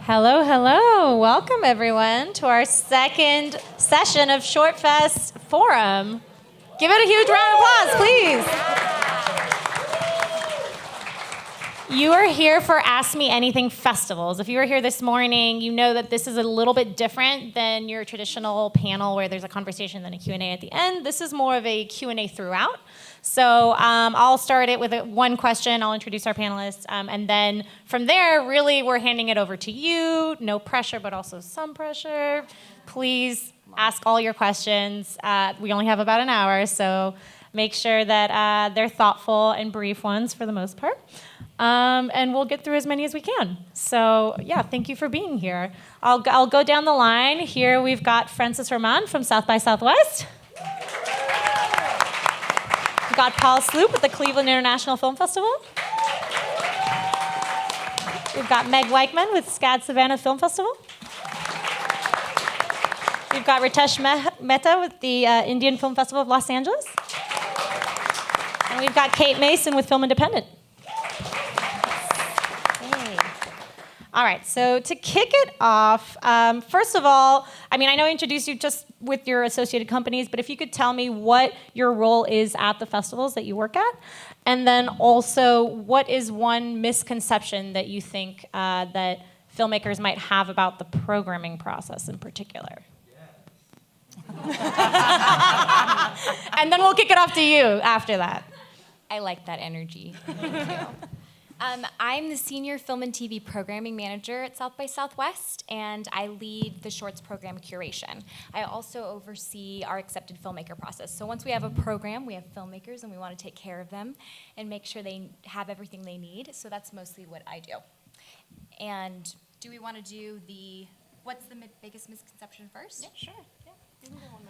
Hello, hello. Welcome, everyone, to our second session of ShortFest Forum. Give it a huge round of applause, please. You are here for Ask Me Anything festivals. If you were here this morning, you know that this is a little bit different than your traditional panel where there's a conversation and then a Q&A at the end. This is more of a Q&A throughout. So I'll start it with one question. I'll introduce our panelists. And then from there, really, we're handing it over to you. No pressure, but also some pressure. Please ask all your questions. We only have about an hour, so make sure that they're thoughtful and brief ones for the most part. And we'll get through as many as we can. So yeah, thank you for being here. I'll go down the line. Here we've got Francis Roman from South by Southwest. We've got Paul Sloop at the Cleveland International Film Festival. We've got Meg Weichman with SCAD Savannah Film Festival. We've got Ritesh Mehta with the Indian Film Festival of Los Angeles. And we've got Kate Mason with Film Independent. All right, so to kick it off, first of all, I know I introduced you just with your associated companies, but if you could tell me what your role is at the festivals that you work at, and then also what is one misconception that you think that filmmakers might have about the programming process in particular? Yes. And then we'll kick it off to you after that. I like that energy. Thank you. I'm the Senior Film and TV Programming Manager at South by Southwest, and I lead the Shorts program curation. I also oversee our accepted filmmaker process. So once we have a program, we have filmmakers, and we want to take care of them and make sure they have everything they need. So that's mostly what I do. And do we want to do what's the biggest misconception first? Yeah, sure. Yeah, you can go on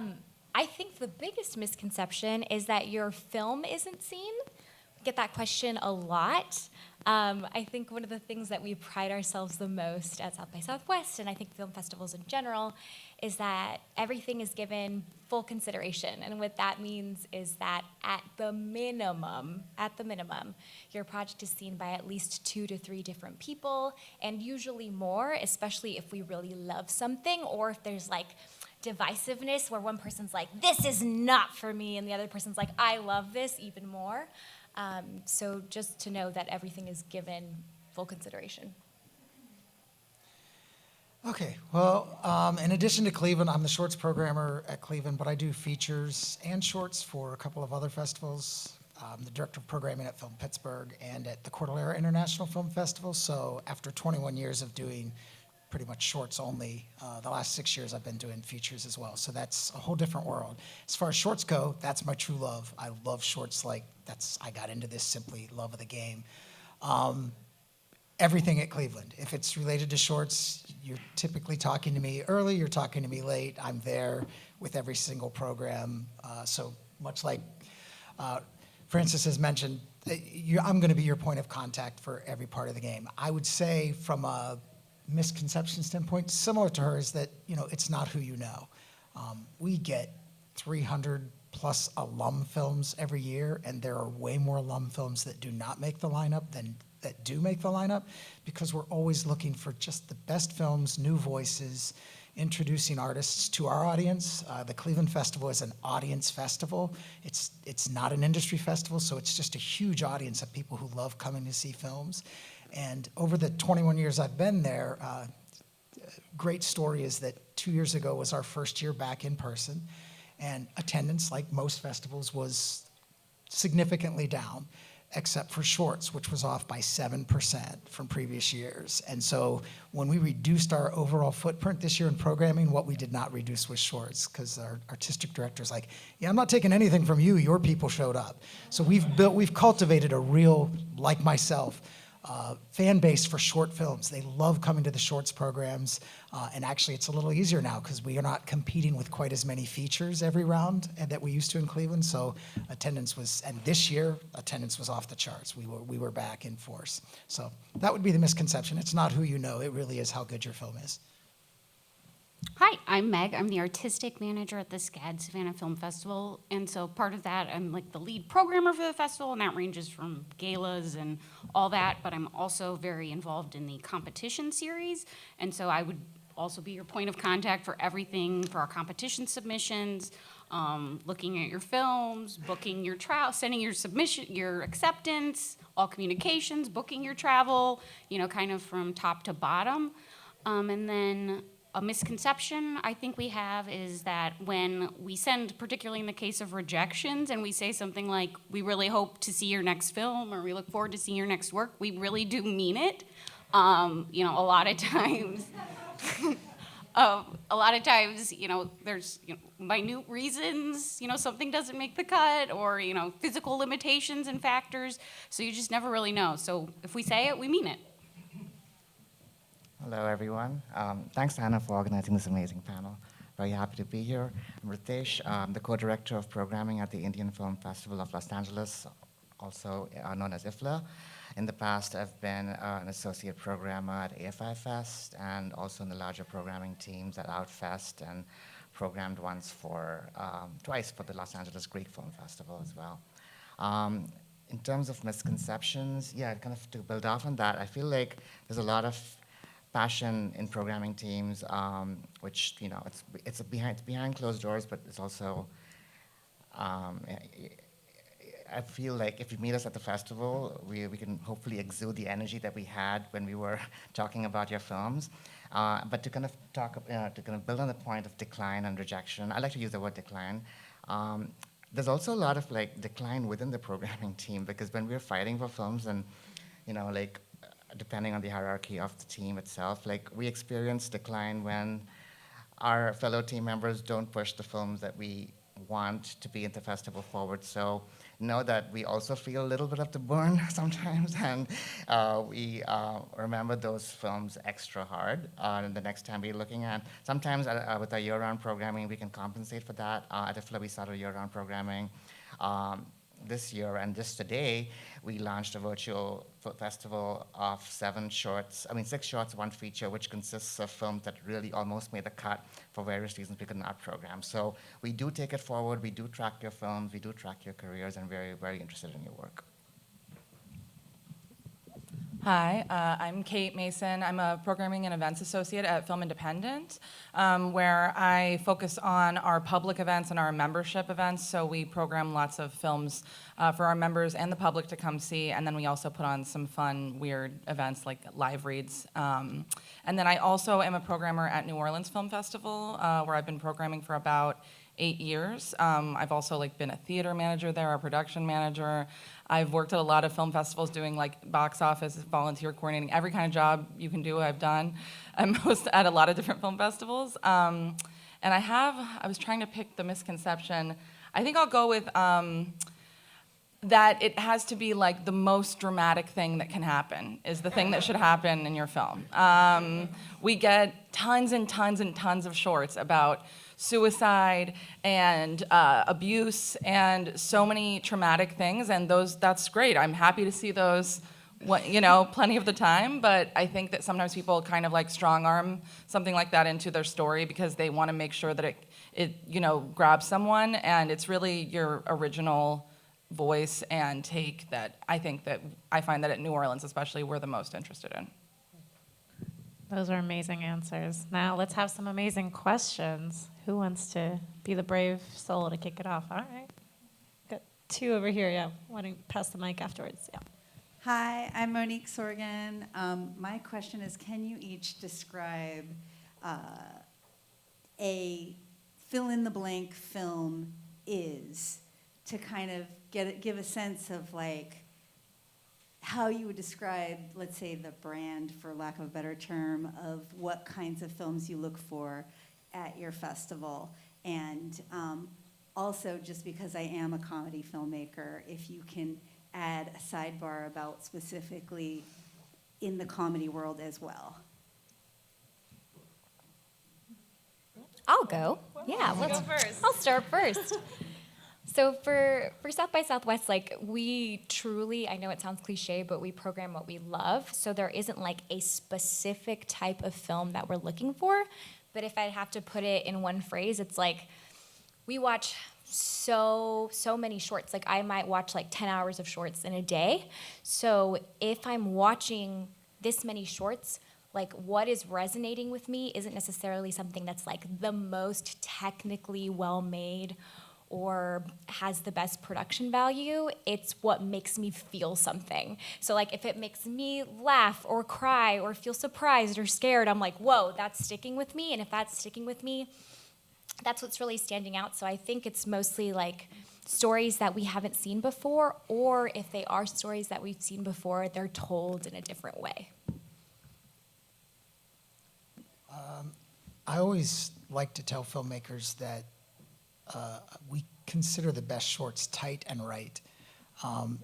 that. I think the biggest misconception is that your film isn't seen. Get that question a lot. I think one of the things that we pride ourselves the most at South by Southwest, and I think film festivals in general, is that everything is given full consideration. And what that means is that at the minimum, your project is seen by at least 2 to 3 different people, and usually more, especially if we really love something, or if there's divisiveness where one person's like, this is not for me, and the other person's like, I love this even more. So just to know that everything is given full consideration. Okay, well, in addition to Cleveland, I'm the shorts programmer at Cleveland, but I do features and shorts for a couple of other festivals. I'm the director of programming at Film Pittsburgh and at the Cordillera International Film Festival. So after 21 years of doing pretty much shorts only, the last 6 years I've been doing features as well. So that's a whole different world. As far as shorts go, that's my true love. I love shorts I got into this simply love of the game. Everything at Cleveland. If it's related to shorts, you're typically talking to me early, you're talking to me late. I'm there with every single program. So much like Francis has mentioned, I'm going to be your point of contact for every part of the game. I would say from a misconception standpoint, similar to her, is that it's not who you know. We get 300 plus alum films every year, and there are way more alum films that do not make the lineup than that do make the lineup, because we're always looking for just the best films, new voices, introducing artists to our audience. The Cleveland Festival is an audience festival. It's not an industry festival, so it's just a huge audience of people who love coming to see films. And over the 21 years I've been there, great story is that 2 years ago was our first year back in person, and attendance, like most festivals, was significantly down, except for shorts, which was off by 7% from previous years. And so when we reduced our overall footprint this year in programming, what we did not reduce was shorts, because our artistic director's like, yeah, I'm not taking anything from you, your people showed up. So we've cultivated a real, like myself, fan base for short films. They love coming to the shorts programs, and actually it's a little easier now because we are not competing with quite as many features every round that we used to in Cleveland. So this year attendance was off the charts. We were back in force. So that would be the misconception. It's not who you know. It really is how good your film is. Hi, I'm Meg. I'm the artistic manager at the SCAD Savannah Film Festival. And so part of that, I'm like the lead programmer for the festival, and that ranges from galas and all that, but I'm also very involved in the competition series. And so I would also be your point of contact for everything for our competition submissions, looking at your films, booking your trial, sending your submission, your acceptance, all communications, booking your travel, kind of from top to bottom. And then a misconception I think we have is that when we send, particularly in the case of rejections, and we say something like, we really hope to see your next film, or we look forward to seeing your next work, we really do mean it. A lot of times, there's minute reasons, something doesn't make the cut, or, physical limitations and factors, so you just never really know. So if we say it, we mean it. Hello, everyone. Thanks, Hannah, for organizing this amazing panel. Very happy to be here. I'm Ritesh, the co-director of programming at the Indian Film Festival of Los Angeles, also known as IFLA. In the past, I've been an associate programmer at AFI Fest and also in the larger programming teams at Outfest, and programmed twice for the Los Angeles Greek Film Festival as well. In terms of misconceptions, kind of to build off on that, I feel like there's a lot of passion in programming teams, which it's behind closed doors, but it's also I feel like if you meet us at the festival, we can hopefully exude the energy that we had when we were talking about your films. But to kind of build on the point of decline and rejection, I like to use the word decline. There's also a lot of decline within the programming team, because when we're fighting for films and depending on the hierarchy of the team itself, we experience decline when our fellow team members don't push the films that we want to be in the festival forward. So know that we also feel a little bit of the burn sometimes, and we remember those films extra hard. And the next time we're looking at, sometimes with our year-round programming, we can compensate for that. At IFLA, we started year-round programming. This year, and just today, we launched a virtual festival of 6 shorts, 1 feature, which consists of films that really almost made the cut for various reasons we could not program. So we do take it forward, we do track your films, we do track your careers, and very, very interested in your work. Hi, I'm Kate Mason. I'm a programming and events associate at Film Independent, where I focus on our public events and our membership events. So we program lots of films for our members and the public to come see, and then we also put on some fun, weird events like live reads. And then I also am a programmer at New Orleans Film Festival, where I've been programming for about 8 years. I've also been a theater manager there, a production manager. I've worked at a lot of film festivals doing box office, volunteer coordinating, every kind of job you can do I've done. I'm host at a lot of different film festivals. And I was trying to pick the misconception. I think I'll go with that it has to be the most dramatic thing that can happen is the thing that should happen in your film. We get tons and tons and tons of shorts about suicide and abuse and so many traumatic things, and that's great. I'm happy to see those, plenty of the time, but I think that sometimes people kind of strong arm something like that into their story because they want to make sure that it grabs someone, and it's really your original voice and take that I find that at New Orleans especially we're the most interested in. Those are amazing answers. Now let's have some amazing questions. Who wants to be the brave soul to kick it off? All right. Got 2 over here, yeah. Why don't you pass the mic afterwards? Yeah. Hi, I'm Monique Sorgan. My question is, can you each describe a fill-in-the-blank film is to kind of give a sense of how you would describe, let's say, the brand, for lack of a better term, of what kinds of films you look for at your festival. And also, just because I am a comedy filmmaker, if you can add a sidebar about specifically in the comedy world as well. I'll go. Yeah, Go first. I'll start first. So for South by Southwest, we truly, I know it sounds cliche, but we program what we love. So there isn't a specific type of film that we're looking for. But if I have to put it in one phrase, it's like we watch so many shorts. Like I might watch like 10 hours of shorts in a day. So if I'm watching this many shorts, like what is resonating with me isn't necessarily something that's like the most technically well made or has the best production value. It's what makes me feel something. So like if it makes me laugh or cry or feel surprised or scared, I'm like, whoa, that's sticking with me. And if that's sticking with me, that's what's really standing out. So I think it's mostly like stories that we haven't seen before, or if they are stories that we've seen before, they're told in a different way. I always like to tell filmmakers that we consider the best shorts tight and right.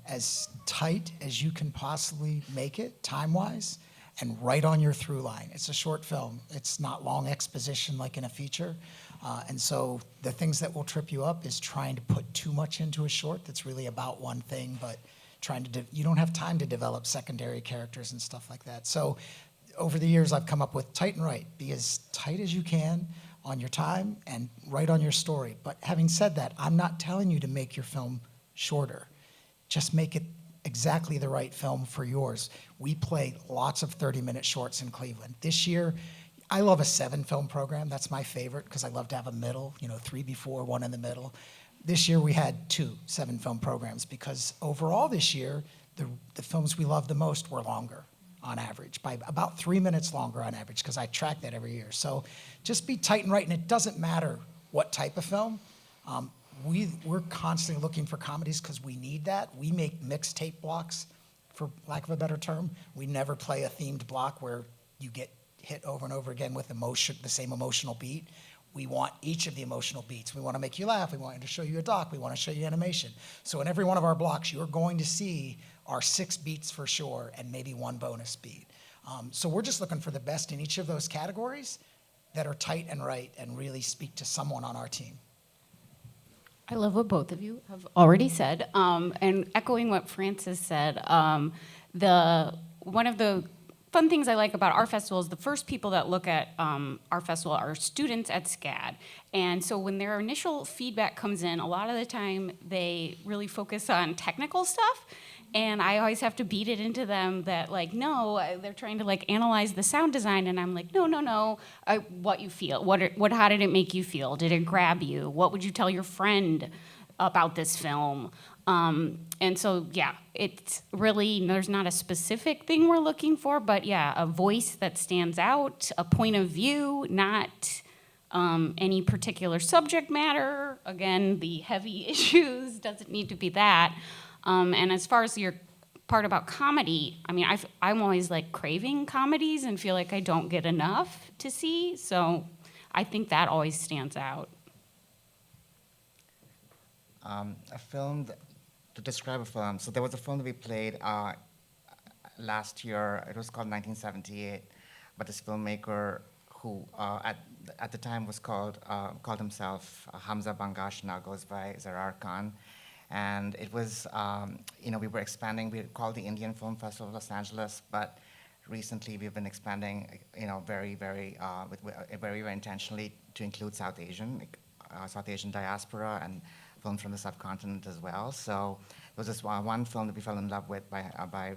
As tight as you can possibly make it, time-wise, and right on your through line. It's a short film. It's not long exposition like in a feature. And so the things that will trip you up is trying to put too much into a short that's really about one thing, but trying to, you don't have time to develop secondary characters and stuff like that. So over the years, I've come up with tight and right. Be as tight as you can on your time and right on your story. But having said that, I'm not telling you to make your film shorter. Just make it exactly the right film for yours. We play lots of 30-minute shorts in Cleveland. This year, I love a 7-film program. That's my favorite because I love to have a middle, 3 before, 1 in the middle. This year we had 2 7-film programs because overall this year, the films we loved the most were longer on average, by about 3 minutes longer on average, because I track that every year. So just be tight and right, and it doesn't matter what type of film. We're constantly looking for comedies because we need that. We make mixtape blocks, for lack of a better term. We never play a themed block where you get hit over and over again with emotion, the same emotional beat. We want each of the emotional beats. We want to make you laugh. We want to show you a doc. We want to show you animation. So in every one of our blocks, you're going to see our 6 beats for sure and maybe 1 bonus beat. So we're just looking for the best in each of those categories that are tight and right and really speak to someone on our team. I love what both of you have already said, and echoing what Francis said, one of the fun things I like about our festival is the first people that look at our festival are students at SCAD. And so when their initial feedback comes in, a lot of the time they really focus on technical stuff. And I always have to beat it into them that, like, no, they're trying to, like, analyze the sound design. And I'm like, no, what you feel. How did it make you feel? Did it grab you? What would you tell your friend about this film? And so, yeah, it's really, there's not a specific thing we're looking for, but yeah, a voice that stands out, a point of view, not any particular subject matter. Again, the heavy issues doesn't need to be that. And as far as your part about comedy, I mean, I'm always like craving comedies and feel like I don't get enough to see. So I think that always stands out. A film, to describe a film, so there was a film that we played last year. It was called 1978, but this filmmaker who at the time was called himself Hamza Bangashna, goes by Zarar Khan. And it was, we were expanding. We called the Indian Film Festival of Los Angeles, but recently we've been expanding, very, very intentionally to include South Asian diaspora and films from the subcontinent as well. So there was this one film that we fell in love with by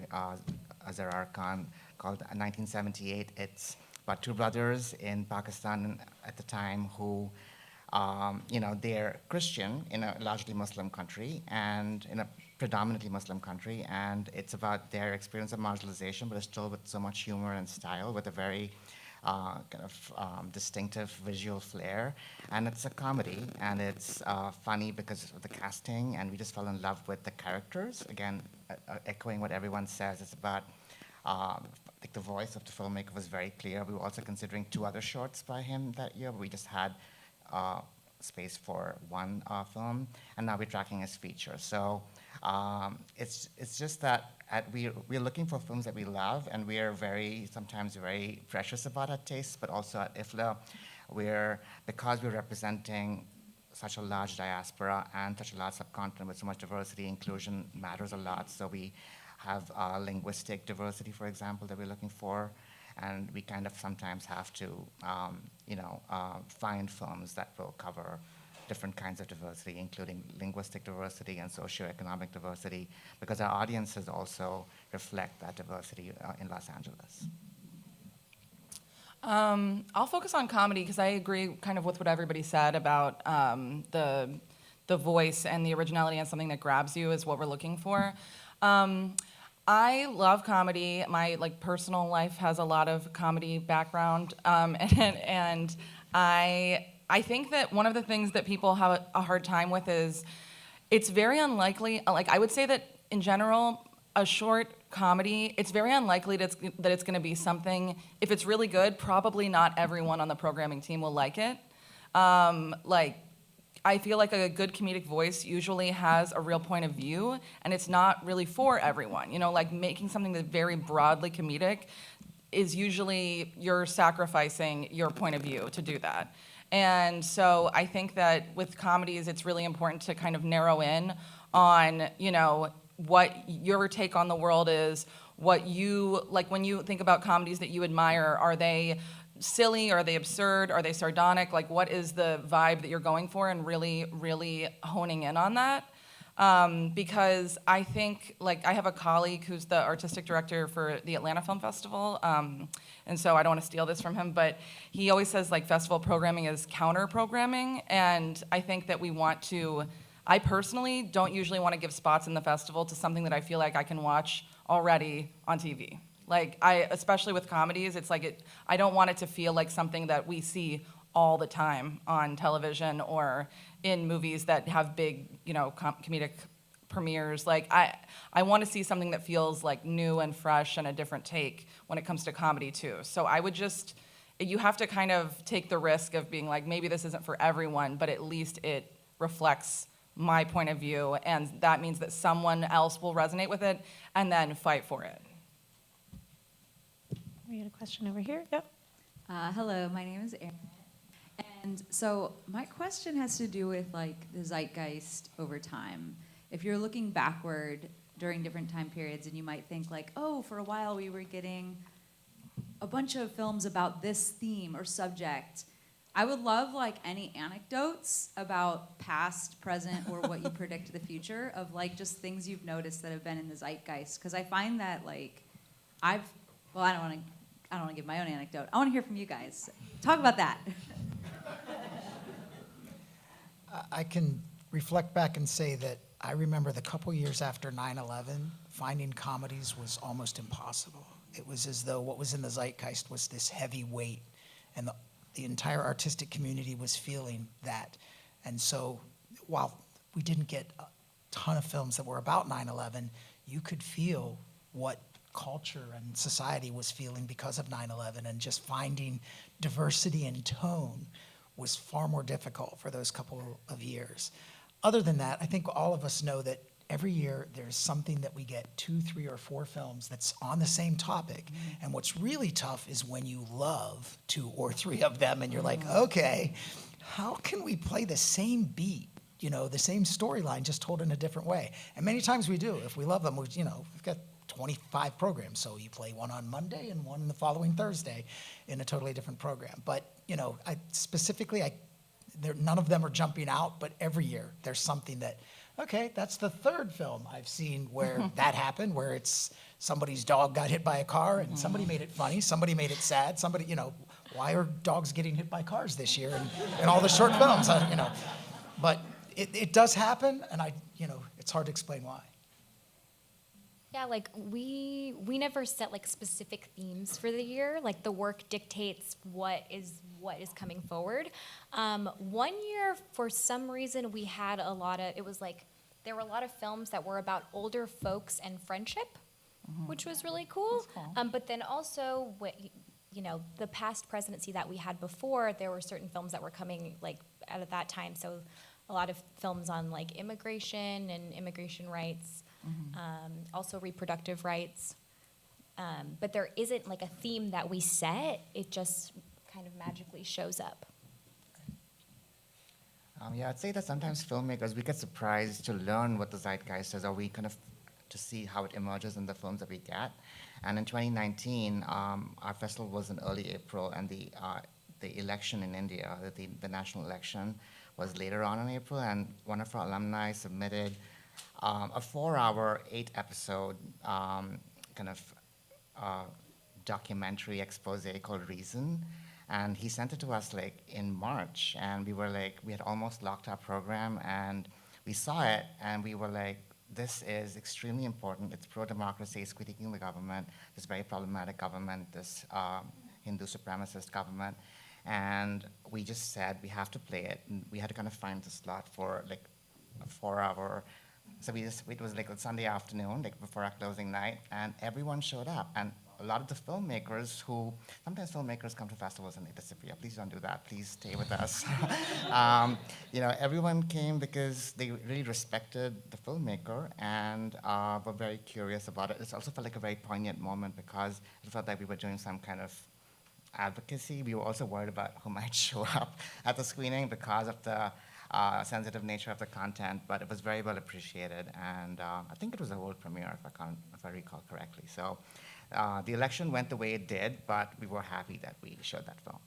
Zarar Khan called 1978. It's about 2 brothers in Pakistan at the time who they're Christian in a largely Muslim country and in a predominantly Muslim country, and it's about their experience of marginalization, but it's still with so much humor and style, with a very distinctive visual flair. And it's a comedy, and it's funny because of the casting, and we just fell in love with the characters. Again, echoing what everyone says, it's about like the voice of the filmmaker was very clear. We were also considering 2 other shorts by him that year, but we just had space for 1 film, and now we're tracking his feature. So it's just that we're looking for films that we love, and we are sometimes very precious about our tastes, but also at IFLA, because we're representing such a large diaspora and such a large subcontinent with so much diversity, inclusion matters a lot. So we have linguistic diversity, for example, that we're looking for. and we kind of sometimes have to, find films that will cover different kinds of diversity, including linguistic diversity and socioeconomic diversity, because our audiences also reflect that diversity in Los Angeles. I'll focus on comedy because I agree kind of with what everybody said about the voice and the originality and something that grabs you is what we're looking for. I love comedy. My personal life has a lot of comedy background, and I think that one of the things that people have a hard time with is it's very unlikely. I would say that in general, a short comedy, it's very unlikely that it's going to be something. If it's really good, probably not everyone on the programming team will like it. I feel like a good comedic voice usually has a real point of view, and it's not really for everyone. Making something that's very broadly comedic is usually you're sacrificing your point of view to do that. And so I think that with comedies, it's really important to kind of narrow in on, what your take on the world is, what you, when you think about comedies that you admire, are they silly? Are they absurd? Are they sardonic? What is the vibe that you're going for, and really, really honing in on that? Because I think, I have a colleague who's the artistic director for the Atlanta Film Festival, and so I don't want to steal this from him, but he always says, festival programming is counter-programming, and I think that we want to, I personally don't usually want to give spots in the festival to something that I feel like I can watch already on TV. Especially with comedies, it's I don't want it to feel like something that we see all the time on television or in movies that have big, comedic premieres. I want to see something that feels new and fresh and a different take when it comes to comedy too. So I would you have to kind of take the risk of being maybe this isn't for everyone, but at least it reflects my point of view, and that means that someone else will resonate with it and then fight for it. We had a question over here. Yep. Hello, my name is Erin. And so my question has to do with the zeitgeist over time. If you're looking backward during different time periods, and you might think oh, for a while we were getting a bunch of films about this theme or subject. I would love any anecdotes about past, present, or what you predict the future of just things you've noticed that have been in the zeitgeist. Because I find that I don't want to give my own anecdote. I want to hear from you guys. Talk about that. I can reflect back and say that I remember the couple years after 9/11, finding comedies was almost impossible. It was as though what was in the zeitgeist was this heavy weight, and the entire artistic community was feeling that. And so while we didn't get a ton of films that were about 9/11, you could feel what culture and society was feeling because of 9/11, and just finding diversity in tone was far more difficult for those couple of years. Other than that, I think all of us know that every year there's something that we get 2, 3, or 4 films that's on the same topic. Mm-hmm. And what's really tough is when you love 2 or 3 of them and you're okay, how can we play the same beat, the same storyline, just told in a different way? And many times we do. If we love them, we've got 25 programs, so you play one on Monday and one the following Thursday in a totally different program. But none of them are jumping out, but every year there's something that, okay, that's the 3rd film I've seen where that happened, where it's somebody's dog got hit by a car and somebody made it funny, somebody made it sad, somebody, why are dogs getting hit by cars this year and all the short films, But it does happen, and it's hard to explain why. Yeah, we never set specific themes for the year. The work dictates what is coming forward. One year, for some reason, we had there were a lot of films that were about older folks and friendship, which was really cool. That's cool. But then also, the past presidency that we had before, there were certain films that were coming out of that time. So a lot of films on immigration and immigration rights. Also reproductive rights. But there isn't a theme that we set, it just kind of magically shows up. I'd say that sometimes filmmakers, we get surprised to learn what the zeitgeist is, or we kind of to see how it emerges in the films that we get. And in 2019, our festival was in early April, and the election in India, the national election, was later on in April, and one of our alumni submitted a 4-hour, 8-episode kind of documentary expose called Reason. And he sent it to us like in March, and we were like, we had almost locked our program, and we saw it, and we were like, this is extremely important. It's pro-democracy, it's critiquing the government, this very problematic government, this Hindu supremacist government. And we just said, we have to play it. And we had to kind of find the slot for like a 4-hour. So it was like a Sunday afternoon, like before our closing night, and everyone showed up. And a lot of the filmmakers sometimes filmmakers come to festivals and they disappear. Please don't do that. Please stay with us. Everyone came because they really respected the filmmaker and were very curious about it. It also felt like a very poignant moment because it felt like we were doing some kind of advocacy. We were also worried about who might show up at the screening because of the sensitive nature of the content, but it was very well appreciated, and I think it was a world premiere, if I recall correctly. So the election went the way it did, but we were happy that we showed that film.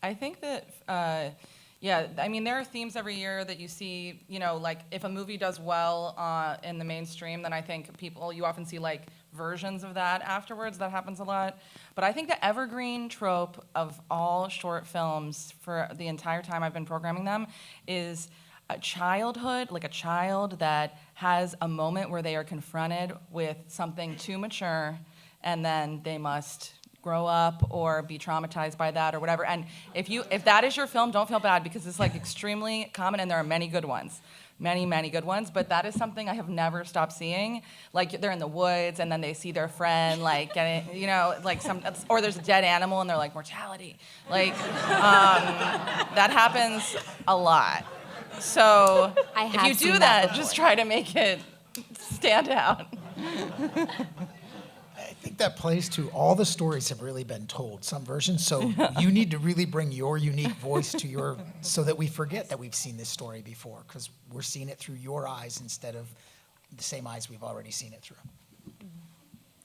I think that, there are themes every year that you see, like if a movie does well in the mainstream, then I think you often see like versions of that afterwards. That happens a lot. But I think the evergreen trope of all short films for the entire time I've been programming them is a childhood, like a child that has a moment where they are confronted with something too mature, and then they must grow up or be traumatized by that or whatever. And if that is your film, don't feel bad, because it's like extremely common, and there are many good ones. Many, many good ones, but that is something I have never stopped seeing. Like they're in the woods and then they see their friend like getting, or there's a dead animal and they're like, mortality. Like, that happens a lot. So if you do that, just try to make it stand out. I think that plays to all the stories have really been told, some versions. So you need to really bring your unique voice to so that we forget that we've seen this story before, because we're seeing it through your eyes instead of the same eyes we've already seen it through.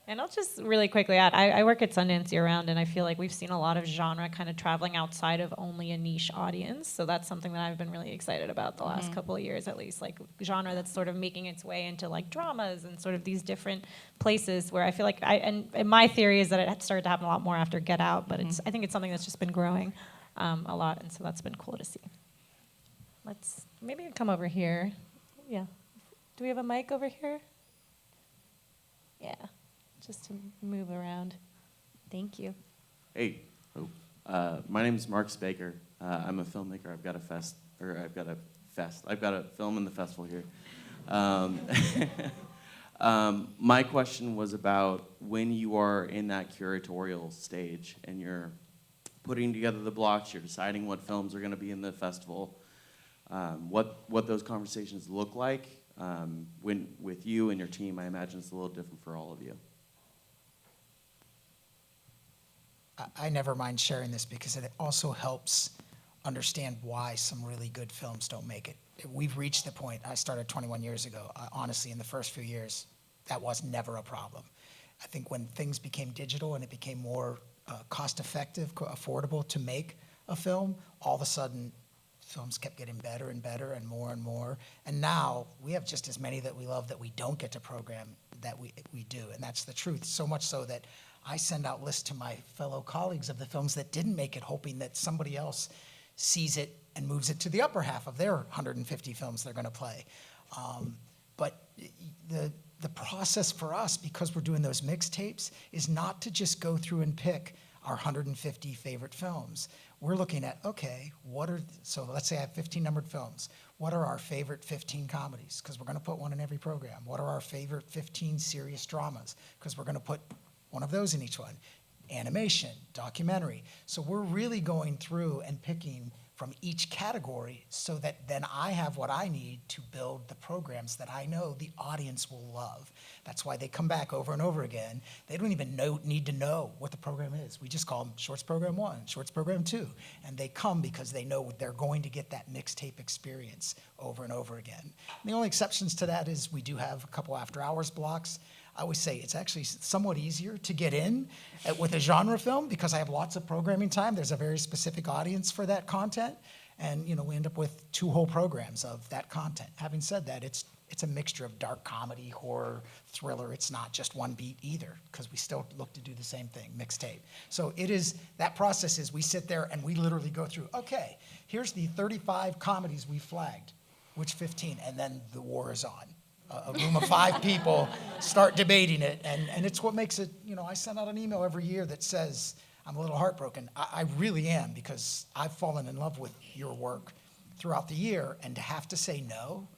And I'll just really quickly add, I work at Sundance year-round, and I feel like we've seen a lot of genre kind of traveling outside of only a niche audience. So that's something that I've been really excited about the last couple of years, at least, like genre that's sort of making its way into like dramas and sort of these different places where I feel like, and my theory is that it had started to happen a lot more after Get Out, but I think it's something that's just been growing a lot, and so that's been cool to see. Maybe come over here. Yeah. Do we have a mic over here? Yeah. Just to move around. Thank you. Hey, my name is Mark Spaker. I'm a filmmaker. I've got a film in the festival here. My question was about when you are in that curatorial stage and you're putting together the blocks, you're deciding what films are going to be in the festival, what those conversations look like with you and your team. I imagine it's a little different for all of you. I never mind sharing this because it also helps understand why some really good films don't make it. We've reached the point, I started 21 years ago. Honestly, in the first few years, that was never a problem. I think when things became digital and it became more cost-effective, affordable to make a film, all of a sudden, films kept getting better and better and more and more. And now, we have just as many that we love that we don't get to program that we do, and that's the truth. So much so that I send out lists to my fellow colleagues of the films that didn't make it, hoping that somebody else sees it and moves it to the upper half of their 150 films they're going to play. But the process for us, because we're doing those mixtapes, is not to just go through and pick our 150 favorite films. We're looking at, okay, so let's say I have 15 numbered films. What are our favorite 15 comedies? Because we're going to put one in every program. What are our favorite 15 serious dramas? Because we're going to put one of those in each one. Animation, documentary. So we're really going through and picking from each category so that then I have what I need to build the programs that I know the audience will love. That's why they come back over and over again. They don't even need to know what the program is. We just call them Shorts Program 1, Shorts Program 2. And they come because they know they're going to get that mixtape experience over and over again. And the only exceptions to that is we do have a couple after hours blocks. I always say it's actually somewhat easier to get in with a genre film because I have lots of programming time. There's a very specific audience for that content. And we end up with 2 whole programs of that content. Having said that, it's a mixture of dark comedy, horror, thriller. It's not just one beat either, because we still look to do the same thing, mixtape. So that process is we sit there and we literally go through, okay, here's the 35 comedies we flagged, which 15? And then the war is on. A room of 5 people start debating it, and it's what makes it, I send out an email every year that says, I'm a little heartbroken. I really am, because I've fallen in love with your work throughout the year, and to have to say no,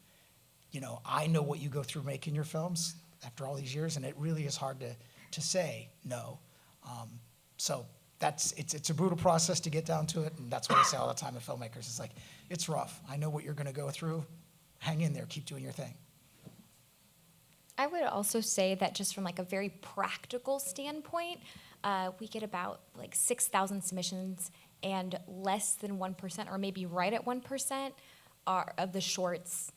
I know what you go through making your films after all these years, and it really is hard to say no. So it's a brutal process to get down to it, and that's what I say all the time to filmmakers. It's like, it's rough. I know what you're going to go through. Hang in there. Keep doing your thing. I would also say that just from like a very practical standpoint, we get about like 6,000 submissions, and less than 1%, or maybe right at 1%, of the shorts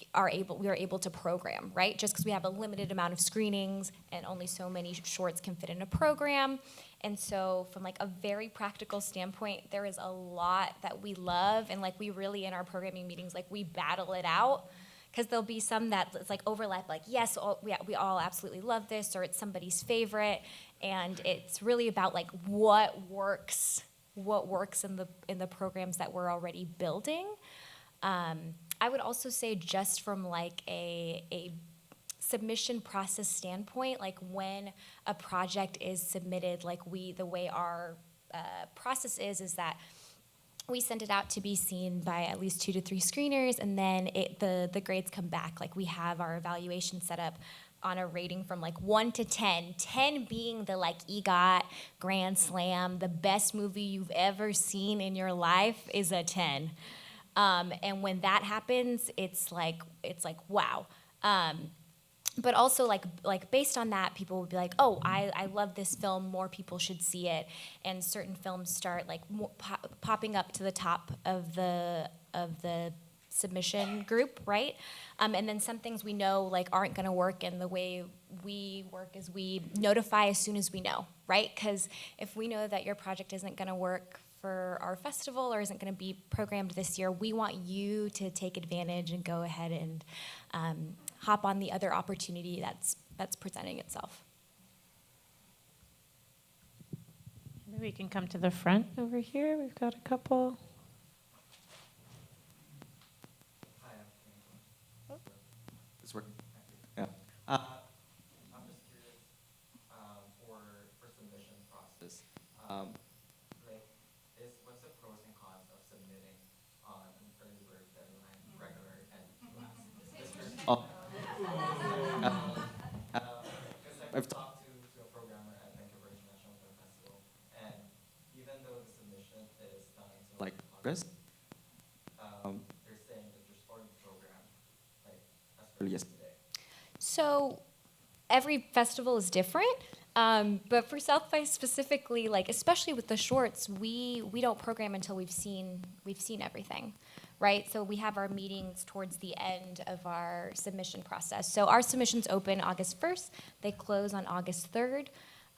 we are able to program, right? Just because we have a limited amount of screenings and only so many shorts can fit in a program. And so from like a very practical standpoint, there is a lot that we love, and like we really in our programming meetings, like we battle it out. Because there'll be some that it's like overlap, like, yes, we all absolutely love this, or it's somebody's favorite. And it's really about like what works in the programs that we're already building. I would also say just from like a submission process standpoint, like when a project is submitted, like the way our process is that we send it out to be seen by at least 2 to 3 screeners, and then the grades come back. Like we have our evaluation set up on a rating from like 1 to 10, 10 being the like EGOT, Grand Slam, the best movie you've ever seen in your life is a 10. And when that happens, it's like wow. But also like based on that, people would be like, oh, I love this film, more people should see it, and certain films start like popping up to the top of the submission group, right? And then some things we know like aren't going to work, and the way we work is we notify as soon as we know, right? Because if we know that your project isn't going to work for our festival or isn't going to be programmed this year, we want you to take advantage and go ahead and hop on the other opportunity that's presenting itself. Maybe we can come to the front over here. We've got a couple. It's working. Yeah. I'm just curious for submission process. What's the pros and cons of submitting on an early bird deadline, regular, and last? I've talked to a programmer at Vancouver International Film Festival, and even though the submission is not until like August, they're saying that you're starting the program like as early as today. So every festival is different, but for South by specifically, like especially with the shorts, we don't program until we've seen everything, right? So we have our meetings towards the end of our submission process. So our submissions open August 1st, they close on August 3rd.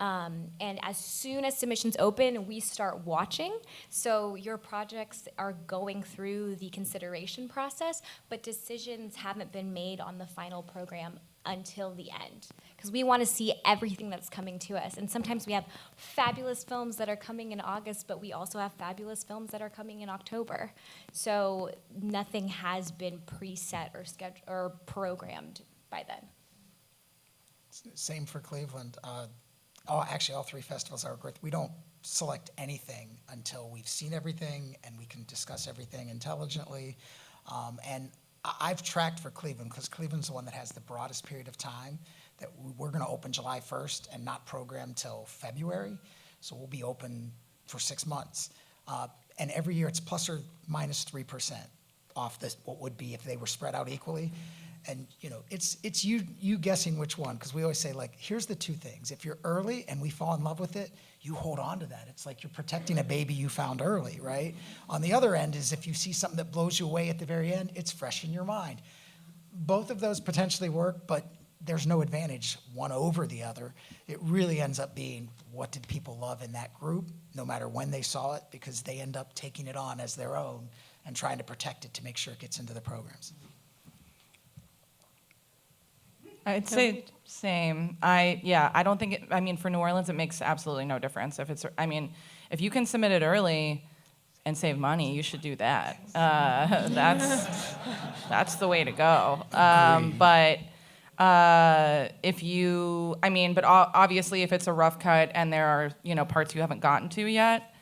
And as soon as submissions open, we start watching. So your projects are going through the consideration process, but decisions haven't been made on the final program until the end, because we want to see everything that's coming to us. And sometimes we have fabulous films that are coming in August, but we also have fabulous films that are coming in October. So nothing has been preset or scheduled or programmed by then. Same for Cleveland. Actually, all 3 festivals are great. We don't select anything until we've seen everything and we can discuss everything intelligently. And I've tracked for Cleveland, because Cleveland's the one that has the broadest period of time, that we're going to open July 1st and not program till February. So we'll be open for 6 months. And every year it's plus or minus 3% off what would be if they were spread out equally. And it's you guessing which one, because we always say, like, here's the 2 things. If you're early and we fall in love with it, you hold on to that. It's like you're protecting a baby you found early, right? On the other end is if you see something that blows you away at the very end, it's fresh in your mind. Both of those potentially work, but there's no advantage one over the other. It really ends up being what did people love in that group, no matter when they saw it, because they end up taking it on as their own and trying to protect it to make sure it gets into the programs. I'd say same. I don't think for New Orleans, it makes absolutely no difference. If you can submit it early and save money, you should do that. That's the way to go. But obviously if it's a rough cut and there are, parts you haven't gotten to yet,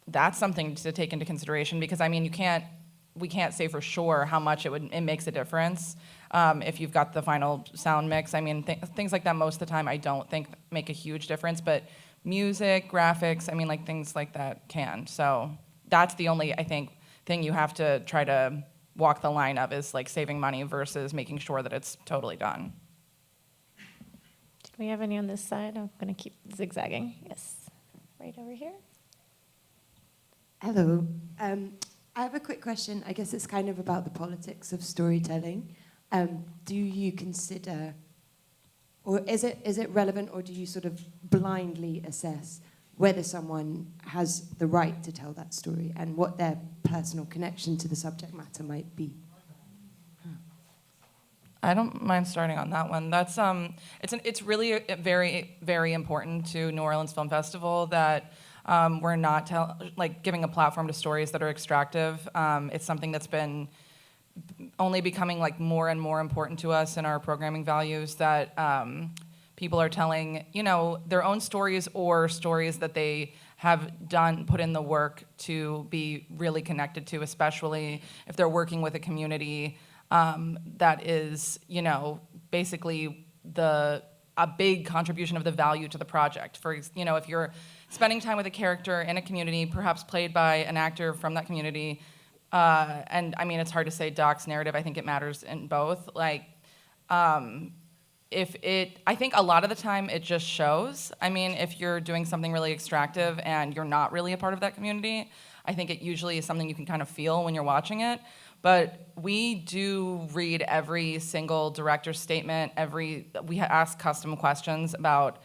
that's something to take into consideration because, we can't say for sure how much it makes a difference. If you've got the final sound mix, things like that most of the time I don't think make a huge difference, but music, graphics, things like that can. So that's the only, I think, thing you have to try to walk the line of is like saving money versus making sure that it's totally done. Do we have any on this side? I'm going to keep zigzagging. Yes, right over here. Hello. I have a quick question. I guess it's kind of about the politics of storytelling. Do you consider, or is it relevant, or do you sort of blindly assess whether someone has the right to tell that story and what their personal connection to the subject matter might be? I don't mind starting on that one. That's it's really very, very important to New Orleans Film Festival that we're not giving a platform to stories that are extractive. It's something that's been only becoming more and more important to us in our programming values, that people are telling their own stories or stories that they have put in the work to be really connected to, especially if they're working with a community that is basically a big contribution of the value to the project. If you're spending time with a character in a community, perhaps played by an actor from that community, and it's hard to say doc's narrative. I think it matters in both. I think a lot of the time it just shows. If you're doing something really extractive and you're not really a part of that community, I think it usually is something you can kind of feel when you're watching it. But we do read every single director's statement. We ask custom questions about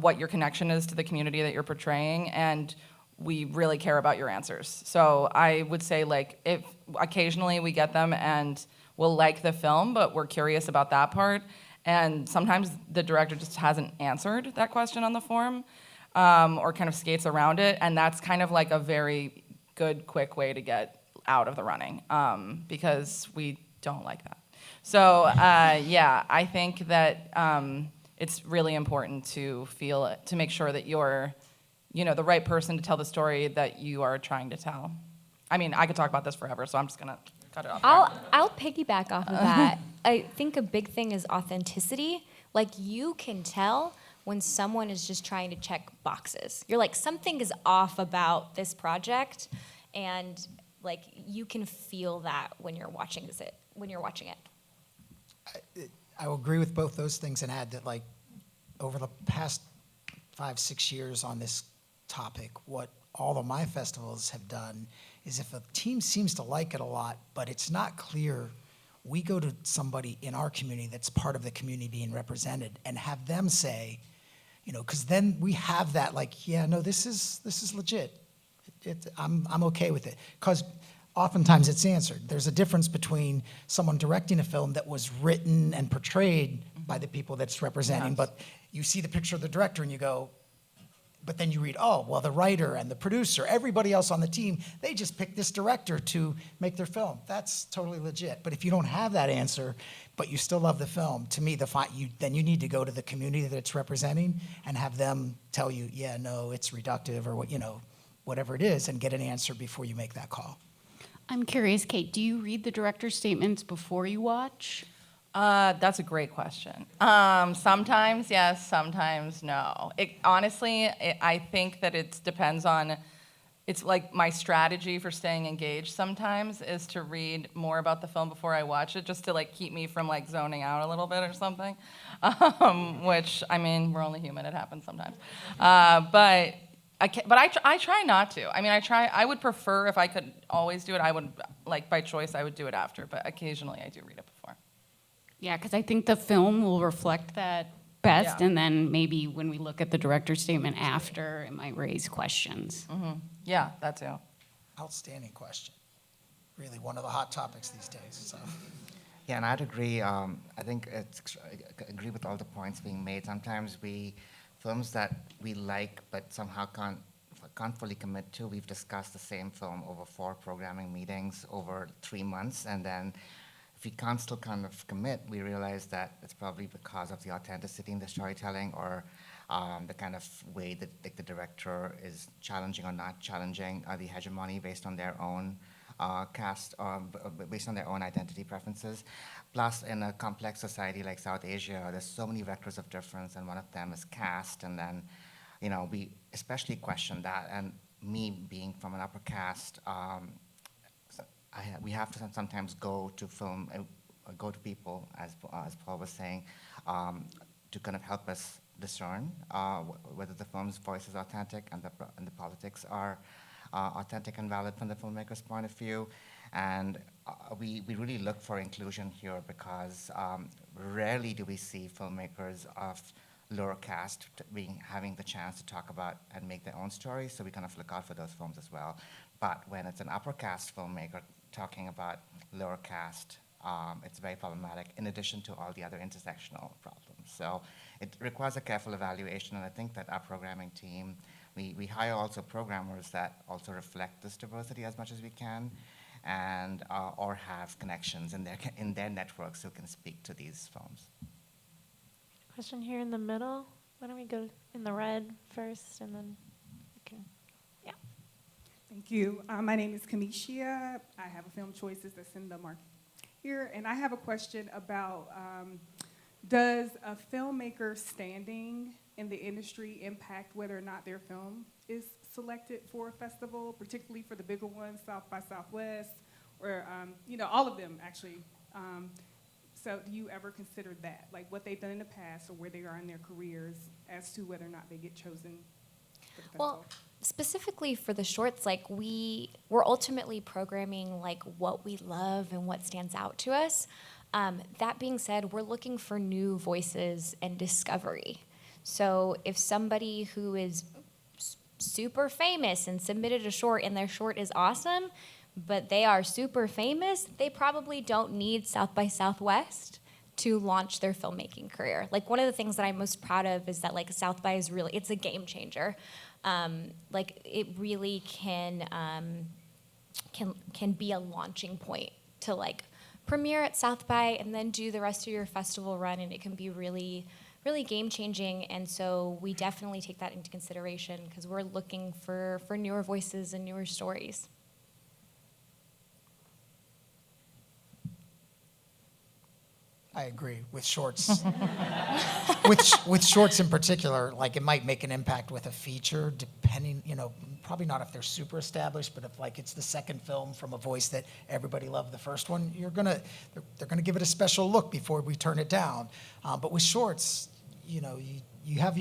what your connection is to the community that you're portraying, and we really care about your answers. So I would say if occasionally we get them and we'll like the film, but we're curious about that part, and sometimes the director just hasn't answered that question on the form, or kind of skates around it, and that's kind of a very good, quick way to get out of the running, because we don't like that. So I think that it's really important to make sure that you're the right person to tell the story that you are trying to tell. I could talk about this forever, so I'm just gonna cut it off. I'll piggyback off of that. I think a big thing is authenticity. You can tell when someone is just trying to check boxes. You're something is off about this project, and you can feel that when you're watching it. I will agree with both those things and add that over the past 5-6 years on this topic, what all of my festivals have done is if a team seems to like it a lot, but it's not clear, we go to somebody in our community that's part of the community being represented and have them say, because then we have that this is legit. I'm okay with it. Because oftentimes it's answered. There's a difference between someone directing a film that was written and portrayed by the people that's representing, Yes. but you see the picture of the director and you go, but then you read, the writer and the producer, everybody else on the team, they just picked this director to make their film. That's totally legit. But if you don't have that answer, but you still love the film, to me, then you need to go to the community that it's representing and have them tell you, it's reductive or whatever it is, and get an answer before you make that call. I'm curious, Kate, do you read the director's statements before you watch? That's a great question. Sometimes yes, sometimes no. Honestly, I think that it depends on, it's my strategy for staying engaged sometimes is to read more about the film before I watch it, just to keep me from zoning out a little bit or something, which, we're only human, it happens sometimes. But I try not to. I would prefer, if I could always do it, I would, by choice, I would do it after, but occasionally I do read it before. Yeah, because I think the film will reflect that best, Yeah. and then maybe when we look at the director's statement after, it might raise questions. Yeah, that too. Outstanding question. Really one of the hot topics these days. So. Yeah, and I'd agree. I think I agree with all the points being made. Sometimes films that we like but somehow can't fully commit to. We've discussed the same film over 4 programming meetings over 3 months, and then if we can't still kind of commit, we realize that it's probably because of the authenticity in the storytelling, or the kind of way that the director is challenging or not challenging the hegemony based on their own cast, based on their own identity preferences. Plus, in a complex society like South Asia, there's so many vectors of difference, and one of them is caste. And then, we especially question that. And me being from an upper caste, we have to sometimes go to go to people, as Paul was saying, to kind of help us discern whether the film's voice is authentic and the politics are authentic and valid from the filmmaker's point of view. And we really look for inclusion here because rarely do we see filmmakers of lower caste having the chance to talk about and make their own stories, so we kind of look out for those films as well. But when it's an upper caste filmmaker talking about lower caste, it's very problematic, in addition to all the other intersectional problems. So it requires a careful evaluation, and I think that our programming team, we hire also programmers that also reflect this diversity as much as we can, and or have connections in their networks who can speak to these films. Question here in the middle. Why don't we go in the red first, and then we can, yeah. Thank you. My name is Kamishia. I have a Film Choices that's in the market here, and I have a question about does a filmmaker standing in the industry impact whether or not their film is selected for a festival, particularly for the bigger ones, South by Southwest, or all of them actually. So do you ever consider that, like what they've done in the past or where they are in their careers as to whether or not they get chosen for the festival? Well, specifically for the shorts, like we're ultimately programming like what we love and what stands out to us. That being said, we're looking for new voices and discovery. So if somebody who is super famous and submitted a short and their short is awesome, but they are super famous, they probably don't need South by Southwest to launch their filmmaking career. Like one of the things that I'm most proud of is that like South by is really, it's a game changer. Like it really can be a launching point to like premiere at South by and then do the rest of your festival run, and it can be really, really game changing. And so we definitely take that into consideration because we're looking for newer voices and newer stories. I agree with shorts. with shorts in particular, like it might make an impact with a feature, depending, probably not if they're super established, but if like it's the second film from a voice that everybody loved the first one, they're gonna give it a special look before we turn it down. But with shorts, you have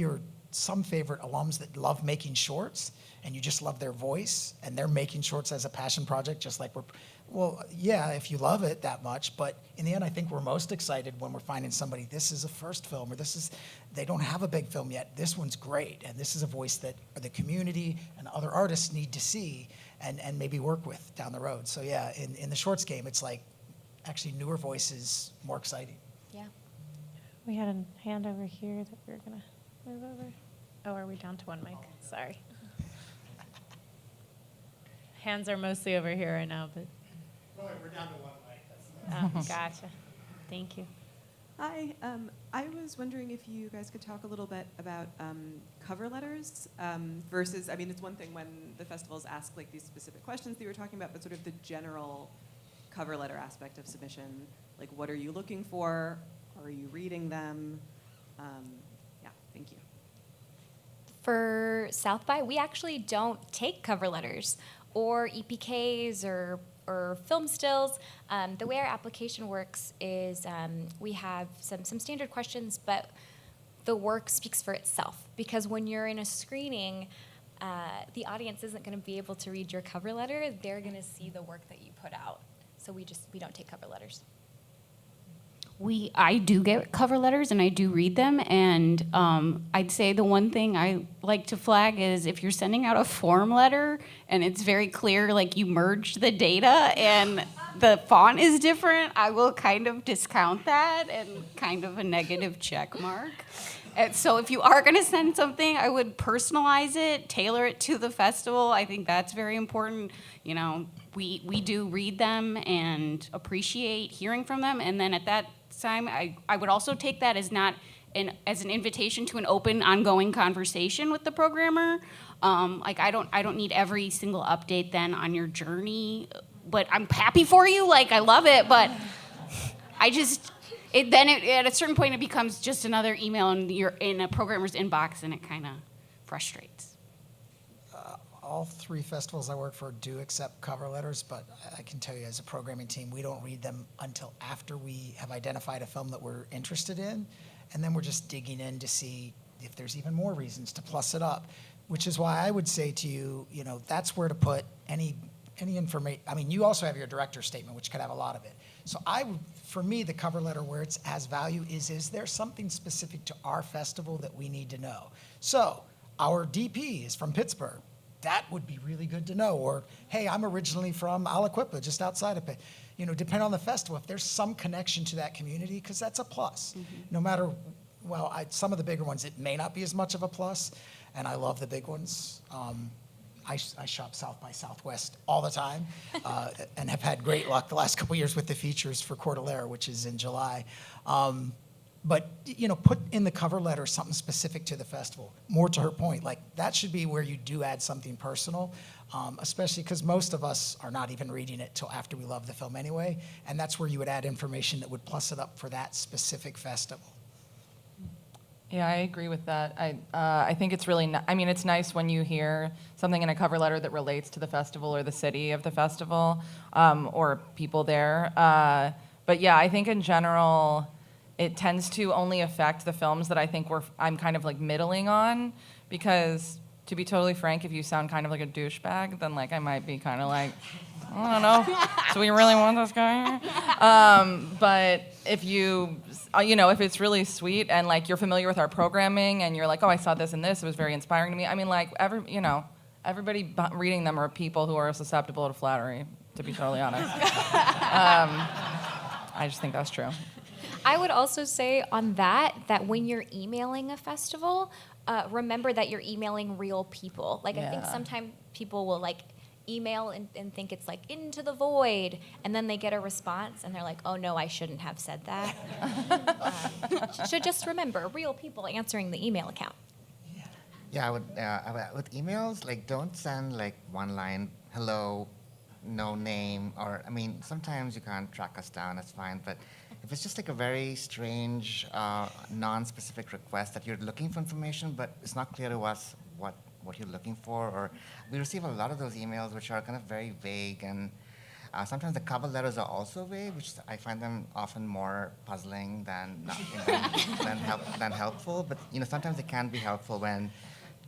some favorite alums that love making shorts, and you just love their voice, and they're making shorts as a passion project, just like if you love it that much, but in the end, I think we're most excited when we're finding somebody, this is a first film, or they don't have a big film yet, this one's great, and this is a voice that the community and other artists need to see and maybe work with down the road. So yeah, in the shorts game, it's like actually newer voices, more exciting. Yeah. We had a hand over here that we were gonna move over. Oh, are we down to one mic? Sorry. Hands are mostly over here right now, but. We're down to one mic. Oh, gotcha. Thank you. Hi. I was wondering if you guys could talk a little bit about cover letters versus, it's one thing when the festivals ask like these specific questions that you were talking about, but sort of the general cover letter aspect of submission. Like, what are you looking for? Are you reading them? Thank you. For South by, we actually don't take cover letters or EPKs or film stills. The way our application works is we have some standard questions, but the work speaks for itself. Because when you're in a screening, the audience isn't going to be able to read your cover letter. They're going to see the work that you put out. So we don't take cover letters. I do get cover letters and I do read them, and I'd say the one thing I like to flag is if you're sending out a form letter and it's very clear, like you merged the data and the font is different, I will kind of discount that and kind of a negative check mark. And so if you are going to send something, I would personalize it, tailor it to the festival. I think that's very important. You know, we do read them and appreciate hearing from them, and then at that time, I would also take that as not as an invitation to an open, ongoing conversation with the programmer. Like I don't need every single update then on your journey, but I'm happy for you. Like I love it, but I just at a certain point it becomes just another email and you're in a programmer's inbox, and it kind of frustrates. All 3 festivals I work for do accept cover letters, but I can tell you as a programming team, we don't read them until after we have identified a film that we're interested in, and then we're just digging in to see if there's even more reasons to plus it up, which is why I would say to you, you know, that's where to put any information. I mean, you also have your director's statement, which could have a lot of it. So for me, the cover letter where it has value is there something specific to our festival that we need to know? So our DP is from Pittsburgh. That would be really good to know. Or, hey, I'm originally from Aliquippa, just outside of Pitt. You know, depending on the festival, if there's some connection to that community, because that's a plus. No matter, some of the bigger ones, it may not be as much of a plus, and I love the big ones. I shop South by Southwest all the time, and have had great luck the last couple of years with the features for Cordillera, which is in July. But, you know, put in the cover letter something specific to the festival. More to her point, like that should be where you do add something personal, especially because most of us are not even reading it till after we love the film anyway, and that's where you would add information that would plus it up for that specific festival. Yeah, I agree with that. I think it's really, it's nice when you hear something in a cover letter that relates to the festival or the city of the festival, or people there. But yeah, I think in general, it tends to only affect the films that I think I'm kind of like middling on, because to be totally frank, if you sound kind of like a douchebag, then like I might be kind of like, I don't know, do we really want this guy? But if if it's really sweet and like you're familiar with our programming and you're like, oh, I saw this and this, it was very inspiring to me. I mean, like everybody reading them are people who are susceptible to flattery, to be totally honest. I just think that's true. I would also say on that when you're emailing a festival, remember that you're emailing real people. Like I think sometimes people will like email and think it's like into the void, and then they get a response and they're like, oh no, I shouldn't have said that. Should just remember, real people answering the email account. Yeah, I would, with emails, like don't send like one line, hello, no name, or sometimes you can't track us down, that's fine, but if it's just like a very strange, non-specific request that you're looking for information, but it's not clear to us what you're looking for, or we receive a lot of those emails which are kind of very vague, and sometimes the cover letters are also vague, which I find them often more puzzling than helpful. But sometimes it can be helpful when,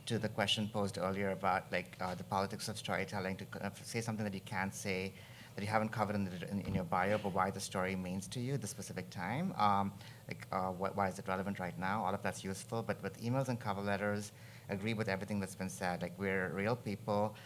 to the question posed earlier about like the politics of storytelling, to kind of say something that you can't say, that you haven't covered in your bio, but why the story means to you at the specific time. Why is it relevant right now? All of that's useful. But with emails and cover letters, agree with everything that's been said. Like, we're real people.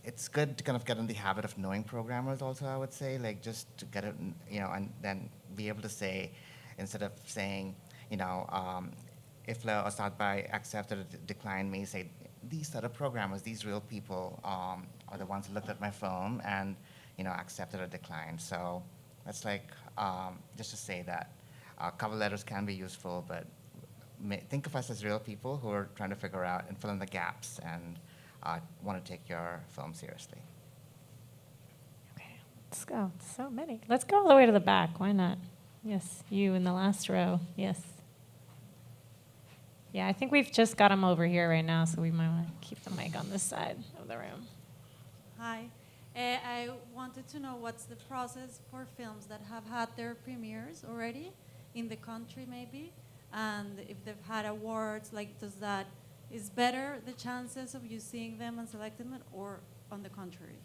It's good to kind of get in the habit of knowing programmers also, I would say, like just to get it, and then be able to say, instead of saying, IFLA or South by accepted or declined me, say, these set of programmers, these real people are the ones who looked at my film and, accepted or declined. So that's like, just to say that cover letters can be useful, but think of us as real people who are trying to figure out and fill in the gaps and want to take your film seriously. Okay, let's go. So many. Let's go all the way to the back. Why not? Yes, you in the last row. Yes. Yeah, I think we've just got them over here right now, so we might want to keep the mic on this side of the room. Hi. I wanted to know what's the process for films that have had their premieres already in the country maybe, and if they've had awards, like is better the chances of you seeing them and selecting them, or on the contrary?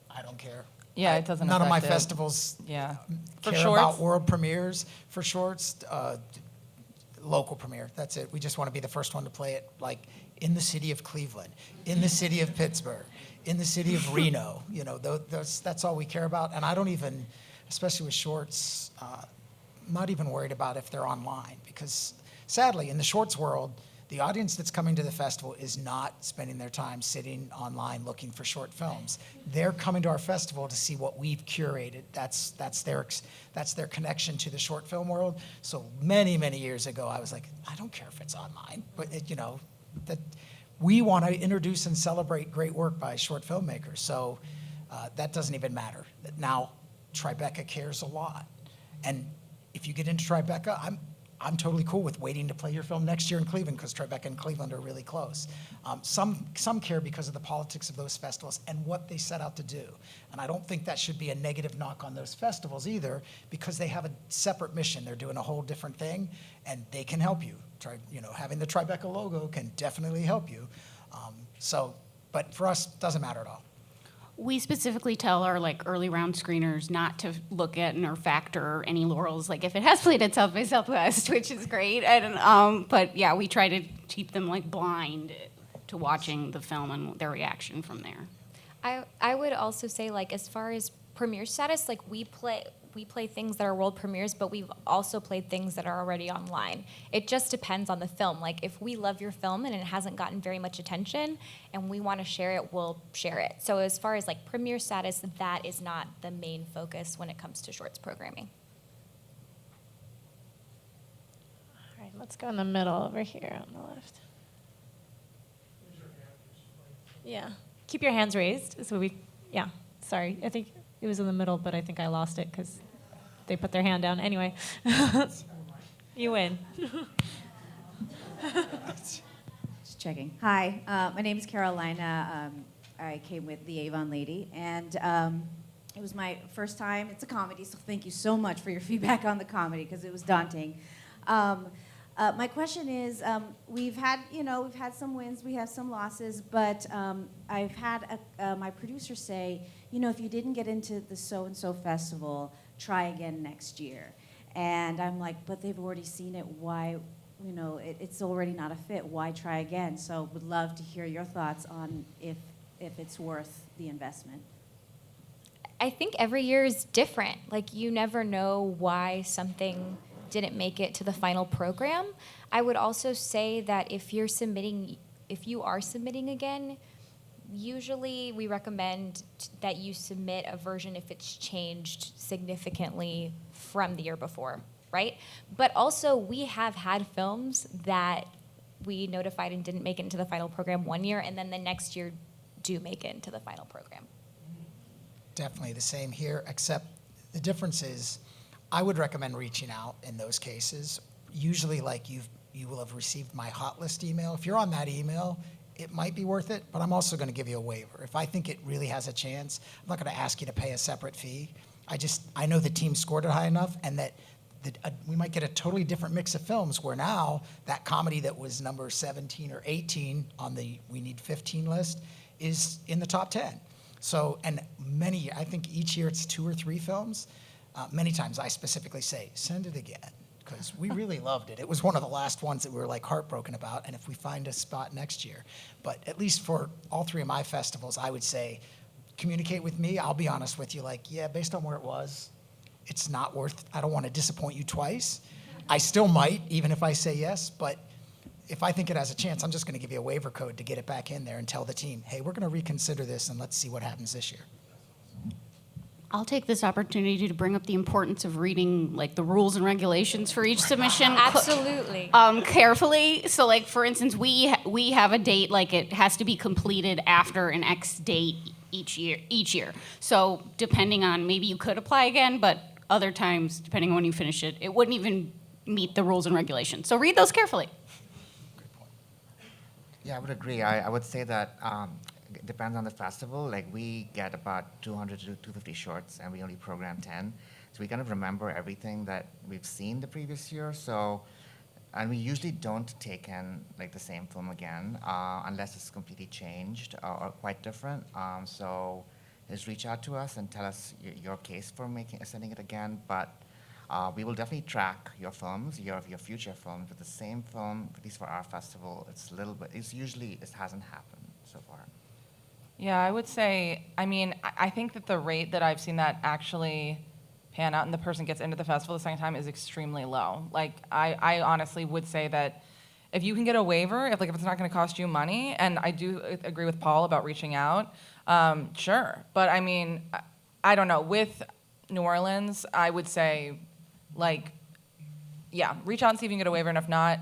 I don't care. Yeah, it doesn't None of my affect it. festivals Yeah. For care shorts? about world premieres for shorts. Local premiere, that's it. We just want to be the first one to play it, like in the city of Cleveland, in the city of Pittsburgh, in the city of Reno. You know, that's all we care about. And I don't even, especially with shorts, I'm not even worried about if they're online, because sadly, in the shorts world, the audience that's coming to the festival is not spending their time sitting online looking for short films. They're coming to our festival to see what we've curated. That's their connection to the short film world. So many, many years ago, I was like, I don't care if it's online, but that we want to introduce and celebrate great work by short filmmakers. So that doesn't even matter. Now, Tribeca cares a lot, and if you get into Tribeca, I'm totally cool with waiting to play your film next year in Cleveland, because Tribeca and Cleveland are really close. Some care because of the politics of those festivals and what they set out to do. And I don't think that should be a negative knock on those festivals either, because they have a separate mission. They're doing a whole different thing, and they can help you. Having the Tribeca logo can definitely help you. But for us, it doesn't matter at all. We specifically tell our early round screeners not to look at or factor any laurels, if it has played at South by Southwest, which is great. But yeah, we try to keep them blind to watching the film and their reaction from there. I would also say, as far as premiere status, we play things that are world premieres, but we've also played things that are already online. It just depends on the film. If we love your film and it hasn't gotten very much attention and we want to share it, we'll share it. So as far as premiere status, that is not the main focus when it comes to shorts programming. All right, let's go in the middle over here on the left. Yeah, keep your hands raised. Yeah, sorry, I think it was in the middle, but I think I lost it because they put their hand down. Anyway, you win. Just checking. Hi, my name is Carolina. I came with the Avon Lady, and it was my first time. It's a comedy, so thank you so much for your feedback on the comedy, because it was daunting. My question is, we've had some wins, we have some losses, but I've had my producer say, if you didn't get into the so-and-so festival, try again next year. And I'm like, but they've already seen it. Why, it's already not a fit. Why try again? So would love to hear your thoughts on if it's worth the investment. I think every year is different. You never know why something didn't make it to the final program. I would also say that if you are submitting again, usually we recommend that you submit a version if it's changed significantly from the year before, right? But also, we have had films that we notified and didn't make it into the final program one year, and then the next year do make it into the final program. Definitely the same here, except the difference is I would recommend reaching out in those cases. Usually, you will have received my hot list email. If you're on that email, it might be worth it, but I'm also going to give you a waiver. If I think it really has a chance, I'm not going to ask you to pay a separate fee. I know the team scored it high enough, and that we might get a totally different mix of films where now that comedy that was number 17 or 18 on the We Need 15 list is in the top 10. So, and I think each year it's 2 or 3 films. Many times I specifically say, send it again, because we really loved it. It was one of the last ones that we were heartbroken about, and if we find a spot next year. But at least for all 3 of my festivals, I would say, communicate with me. I'll be honest with you, based on where it was, it's not worth, I don't want to disappoint you twice. I still might, even if I say yes, but if I think it has a chance, I'm just going to give you a waiver code to get it back in there and tell the team, hey, we're going to reconsider this and let's see what happens this year. I'll take this opportunity to bring up the importance of reading the rules and regulations for each submission. Absolutely. Carefully. So for instance, we have a date, it has to be completed after an X date each year. So depending on, maybe you could apply again, but other times, depending on when you finish it, it wouldn't even meet the rules and regulations. So read those carefully. Yeah, I would agree. I would say that it depends on the festival. We get about 200 to 250 shorts, and we only program 10. So we kind of remember everything that we've seen the previous year. And we usually don't take in the same film again unless it's completely changed or quite different. So is reach out to us and tell us your case for sending it again. But we will definitely track your films, your future films. With the same film, at least for our festival, it hasn't happened so far. Yeah, I would say, I mean, I think that the rate that I've seen that actually pan out and the person gets into the festival the second time is extremely low. Like, I honestly would say that if you can get a waiver, if it's not going to cost you money, and I do agree with Paul about reaching out, sure. But I mean, I don't know. With New Orleans, I would say, yeah, reach out and see if you can get a waiver, and if not,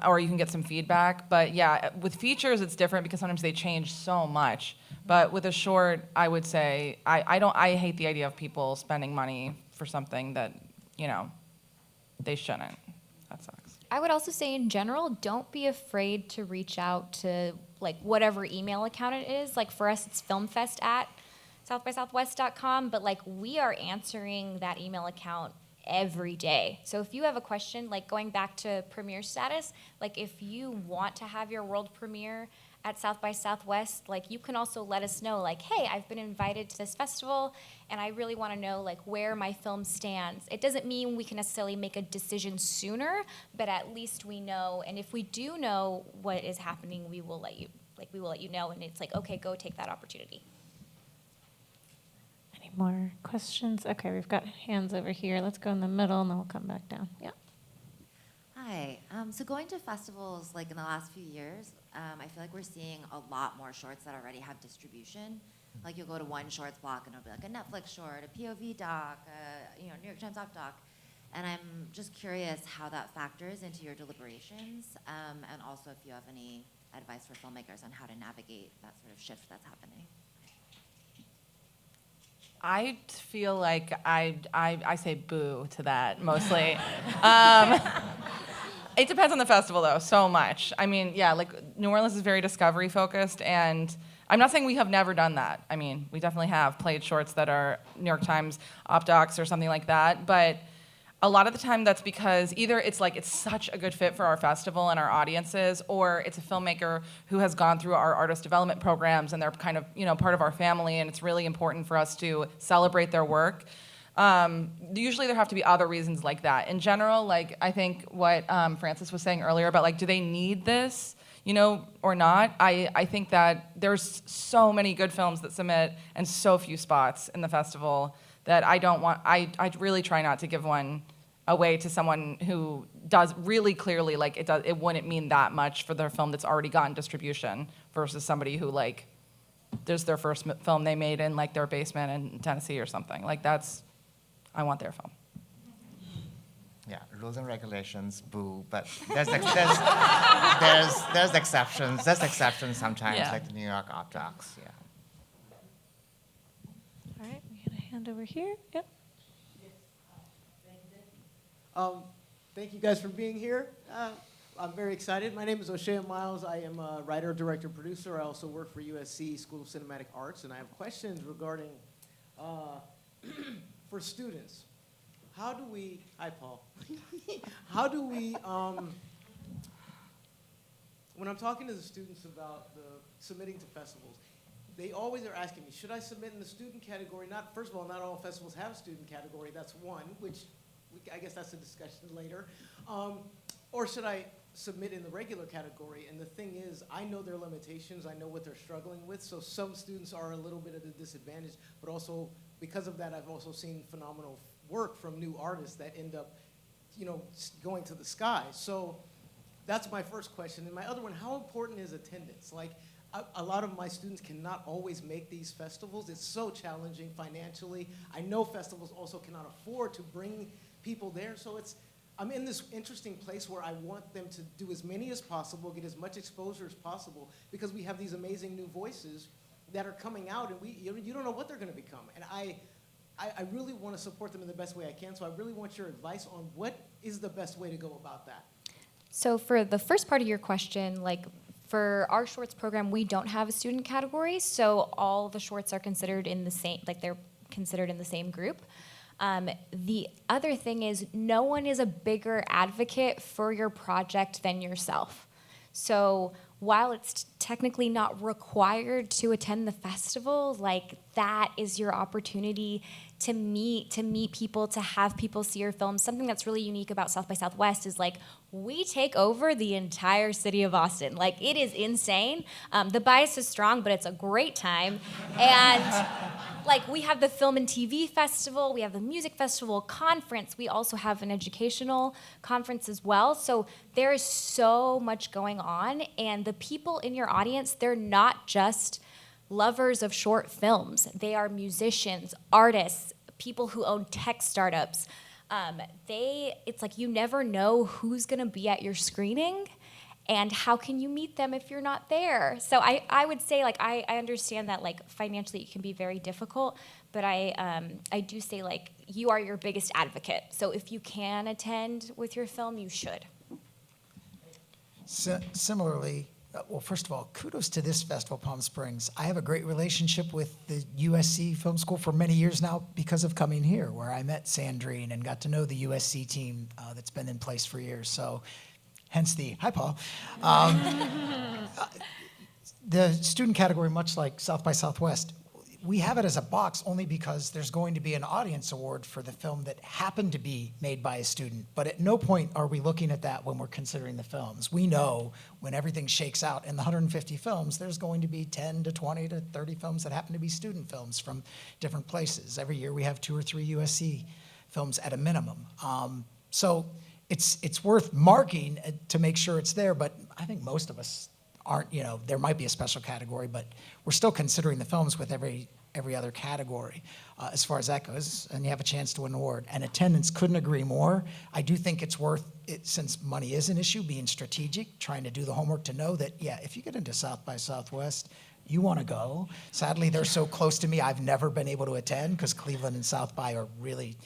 or you can get some feedback. But yeah, with features, it's different because sometimes they change so much. But with a short, I would say, I hate the idea of people spending money for something that, they shouldn't. That sucks. I would also say in general, don't be afraid to reach out to whatever email account it is. Like for us, it's filmfest@southbysouthwest.com, but we are answering that email account every day. So if you have a question, going back to premiere status, if you want to have your world premiere at South by Southwest, you can also let us know, hey, I've been invited to this festival, and I really want to know, where my film stands. It doesn't mean we can necessarily make a decision sooner, but at least we know, and if we do know what is happening, we will let you know, and it's okay, go take that opportunity. Any more questions? Okay, we've got hands over here. Let's go in the middle, and then we'll come back down. Yeah. Hi. So going to festivals in the last few years, I feel like we're seeing a lot more shorts that already have distribution. You'll go to one shorts block and it'll be a Netflix short, a POV doc, New York Times op doc, and I'm just curious how that factors into your deliberations, and also if you have any advice for filmmakers on how to navigate that sort of shift that's happening. I feel like I say boo to that mostly. It depends on the festival, though, so much. I mean, yeah, New Orleans is very discovery focused, and I'm not saying we have never done that. I mean, we definitely have played shorts that are New York Times op docs or something like that, but a lot of the time that's because either it's it's such a good fit for our festival and our audiences, or it's a filmmaker who has gone through our artist development programs and they're kind of, part of our family, and it's really important for us to celebrate their work. Usually there have to be other reasons like that. In general, I think what Francis was saying earlier about do they need this, or not? I think that there's so many good films that submit and so few spots in the festival that I really try not to give one away to someone who does really clearly it wouldn't mean that much for their film that's already gotten distribution versus somebody who there's their first film they made in their basement in Tennessee or something. I want their film. Yeah, rules and regulations, boo. But there's exceptions. There's exceptions sometimes, Yeah. like the New York op docs. Yeah. All right, we got a hand over here. Yep. Thank you guys for being here. I'm very excited. My name is O'Shea Miles. I am a writer, director, producer. I also work for USC School of Cinematic Arts, and I have questions regarding for students. How do we, hi Paul, how do we, when I'm talking to the students about submitting to festivals, they always are asking me, should I submit in the student category? First of all, not all festivals have a student category, that's one, which I guess that's a discussion later. Or should I submit in the regular category? And the thing is, I know their limitations, I know what they're struggling with, so some students are a little bit at a disadvantage, but also because of that, I've also seen phenomenal work from new artists that end up, going to the sky. So that's my first question. And my other one, how important is attendance? A lot of my students cannot always make these festivals. It's so challenging financially. I know festivals also cannot afford to bring people there. So I'm in this interesting place where I want them to do as many as possible, get as much exposure as possible, because we have these amazing new voices that are coming out, and you don't know what they're going to become. And I really want to support them in the best way I can, so I really want your advice on what is the best way to go about that. So for the first part of your question, for our shorts program, we don't have a student category, so all the shorts are considered in the same, they're considered in the same group. The other thing is, no one is a bigger advocate for your project than yourself. So while it's technically not required to attend the festival, like that is your opportunity to meet people, to have people see your films. Something that's really unique about South by Southwest is like we take over the entire city of Austin. Like it is insane. The bias is strong, but it's a great time. And like we have the Film and TV Festival, we have the Music Festival conference, we also have an educational conference as well. So there is so much going on, and the people in your audience, they're not just lovers of short films. They are musicians, artists, people who own tech startups. It's like you never know who's gonna be at your screening, and how can you meet them if you're not there? So I would say, like, I understand that, like, financially it can be very difficult, but I do say, like, you are your biggest advocate. So if you can attend with your film, you should. Similarly, well, first of all, kudos to this festival, Palm Springs. I have a great relationship with the USC Film School for many years now because of coming here, where I met Sandrine and got to know the USC team that's been in place for years. So hence the, hi, Paul. The student category, much like South by Southwest, we have it as a box only because there's going to be an audience award for the film that happened to be made by a student. But at no point are we looking at that when we're considering the films. We know when everything shakes out in the 150 films, there's going to be 10 to 20 to 30 films that happen to be student films from different places. Every year we have 2 or 3 USC films at a minimum. So it's worth marking to make sure it's there, but I think most of us aren't, there might be a special category, but we're still considering the films with every other category as far as that goes, and you have a chance to win an award. And attendance, couldn't agree more. I do think it's worth it, since money is an issue, being strategic, trying to do the homework to know that, yeah, if you get into South by Southwest, you want to go. Sadly, they're so close to me, I've never been able to attend because Cleveland and South by are really,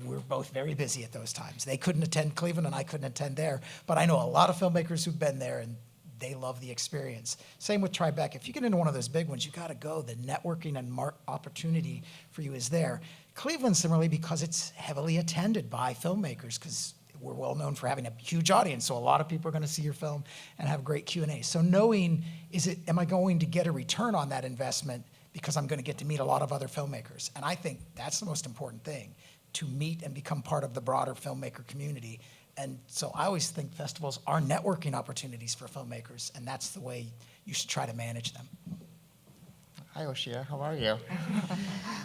we're both very busy at those times. They couldn't attend Cleveland and I couldn't attend there, but I know a lot of filmmakers who've been there and they love the experience. Same with Tribeca. If you get into one of those big ones, you got to go. The networking and opportunity for you is there. Cleveland, similarly, because it's heavily attended by filmmakers, because we're well known for having a huge audience, so a lot of people are going to see your film and have great Q&A. So knowing, am I going to get a return on that investment because I'm going to get to meet a lot of other filmmakers? And I think that's the most important thing, to meet and become part of the broader filmmaker community. And so I always think festivals are networking opportunities for filmmakers, and that's the way you should try to manage them. Hi, Oshia. How are you?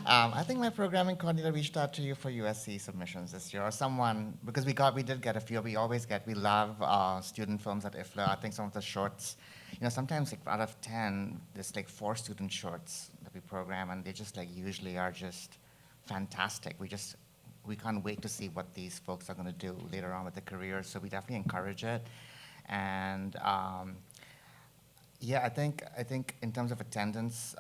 I think my programming coordinator reached out to you for USC submissions this year, or someone, because we did get a few. We love student films at IFLA. I think some of the shorts, sometimes like out of 10, there's like 4 student shorts that we program, and they just like usually are just fantastic. We can't wait to see what these folks are going to do later on with their careers, so we definitely encourage it. And yeah, I think in terms of attendance,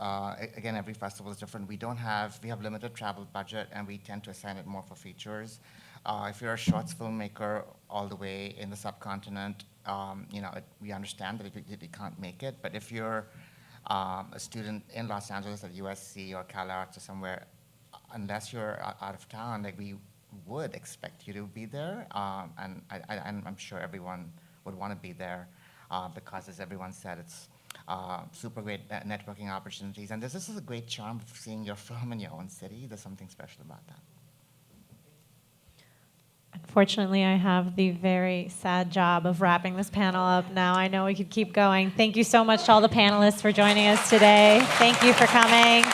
again, every festival is different. We have limited travel budget, and we tend to assign it more for features. If you're a shorts filmmaker all the way in the subcontinent, we understand that if you can't make it. But if you're a student in Los Angeles at USC or Cal Arts or somewhere, unless you're out of town, like we would expect you to be there, and I'm sure everyone would want to be there because, as everyone said, it's super great networking opportunities, and this is a great charm of seeing your film in your own city. There's something special about that. Unfortunately, I have the very sad job of wrapping this panel up now. I know we could keep going. Thank you so much to all the panelists for joining us today. Thank you for coming.